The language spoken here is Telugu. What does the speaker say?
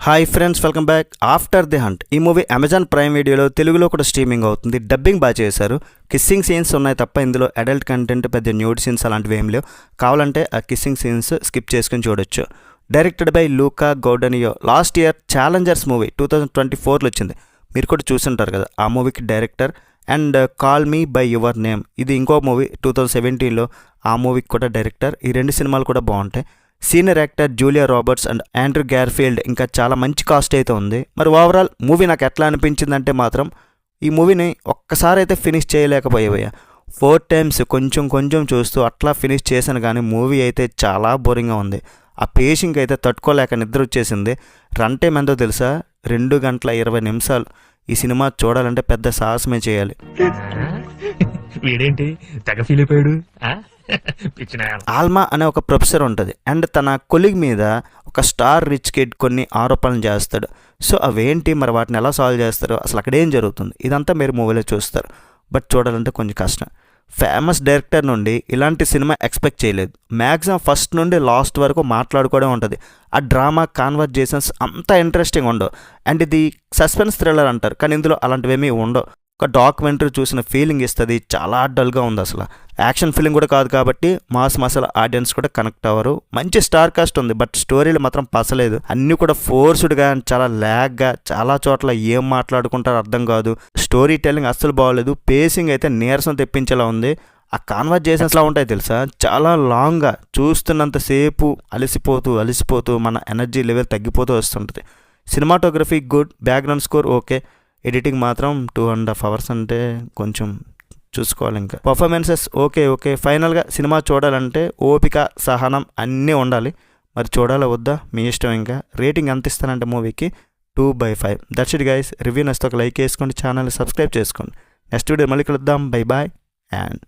Hi friends, welcome back. After the hunt ఈ మూవీ అమెజాన్ ప్రైమ్ వీడియోలో తెలుగులో కూడా స్ట్రీమింగ్ అవుతుంది. డబ్బింగ్ బాగా చేశారు. కిస్సింగ్ సీన్స్ ఉన్నాయి తప్ప ఇందులో అడల్ట్ కంటెంట్, పెద్ద న్యూడ్ సీన్స్ అలాంటివి ఏం లేవు. కావాలంటే ఆ కిస్సింగ్ సీన్స్ స్కిప్ చేసుకుని చూడొచ్చు. Directed by Luca Guadagnino. Last year Challengers movie 2024లో వచ్చింది. మీరు కూడా చూసుంటారు కదా. ఆ మూవీకి director. And call me by your name ఇది ఇంకో మూవీ 2017లో. ఆ మూవీకి కూడా డైరెక్టర్. ఈ రెండు సినిమాలు కూడా బాగుంటాయి. Senior actor Julia Roberts and Andrew Garfield, ఇంకా చాలా మంచి కాస్ట్ అయితే ఉంది. మరి ఓవరాల్ మూవీ నాకు ఎట్లా అనిపించిందంటే మాత్రం ఈ మూవీని ఒక్కసారి అయితే ఫినిష్ చేయలేకపోయావయ్యా. 4 times కొంచెం చూస్తూ అట్లా ఫినిష్ చేశాను, కానీ మూవీ అయితే చాలా బోరింగ్గా ఉంది. ఆ పేషింగ్ అయితే తట్టుకోలేక నిద్ర వచ్చేసింది. రన్ టైం ఎంతో తెలుసా? 2 గంటల 20 నిమిషాలు. ఈ సినిమా చూడాలంటే పెద్ద సాహసమే చేయాలి. వీడేంటి తెగ ఫీల్ అయిపోయాడు. ఆల్మా అనే ఒక ప్రొఫెసర్ ఉంటుంది అండ్ తన కొలీగ్ మీద ఒక స్టార్ రిచ్ కిడ్ కొన్ని ఆరోపణలు చేస్తాడు. సో అవేంటి, మరి వాటిని ఎలా సాల్వ్ చేస్తారు, అసలు అక్కడ ఏం జరుగుతుంది, ఇదంతా మీరు మూవీలో చూస్తారు. బట్ చూడాలంటే కొంచెం కష్టం. ఫేమస్ డైరెక్టర్ నుండి ఇలాంటి సినిమా ఎక్స్పెక్ట్ చేయలేదు. మ్యాక్సిమం ఫస్ట్ నుండి లాస్ట్ వరకు మాట్లాడుకోవడం ఉంటుంది. ఆ డ్రామా కాన్వర్జేషన్స్ అంతా ఇంట్రెస్టింగ్ ఉండవు. అండ్ ఇది సస్పెన్స్ థ్రిల్లర్ అంటారు, కానీ ఇందులో అలాంటివేమీ ఉండవు. ఒక డాక్యుమెంటరీ చూసిన ఫీలింగ్ ఇస్తుంది. చాలా డల్గా ఉంది. అసలు యాక్షన్ ఫిలిం కూడా కాదు కాబట్టి మాస్ మసాలా ఆడియన్స్ కూడా కనెక్ట్ అవ్వరు. మంచి స్టార్ కాస్ట్ ఉంది, బట్ స్టోరీలు మాత్రం పసలేదు. అన్నీ కూడా ఫోర్స్డ్గా, చాలా ల్యాగ్గా, చాలా చోట్ల ఏం మాట్లాడుకుంటారో అర్థం కాదు. స్టోరీ టెల్లింగ్ అస్సలు బాగోలేదు. పేసింగ్ అయితే నీరసం తెప్పించేలా ఉంది. ఆ కాన్వర్జేషన్స్లా ఉంటాయి తెలుసా, చాలా లాంగ్గా, చూస్తున్నంతసేపు అలసిపోతూ మన ఎనర్జీ లెవెల్ తగ్గిపోతూ వస్తుంటుంది. Cinematography good, background score okay. Editing మాత్రం 2.5 hours అంటే కొంచెం చూసుకోవాలి. ఇంకా పర్ఫార్మెన్సెస్ ఓకే. ఫైనల్గా సినిమా చూడాలంటే ఓపిక, సహనం అన్నీ ఉండాలి. మరి చూడాలా వద్దా మీ ఇష్టం. ఇంకా రేటింగ్ ఎంత ఇస్తానంటే మూవీకి 2/5. That's it guys. రివ్యూ నచ్చితే ఒక లైక్ వేసుకోండి, ఛానల్ని సబ్స్క్రైబ్ చేసుకోండి. నెక్స్ట్ వీడియో మళ్ళీ కలుద్దాం. By and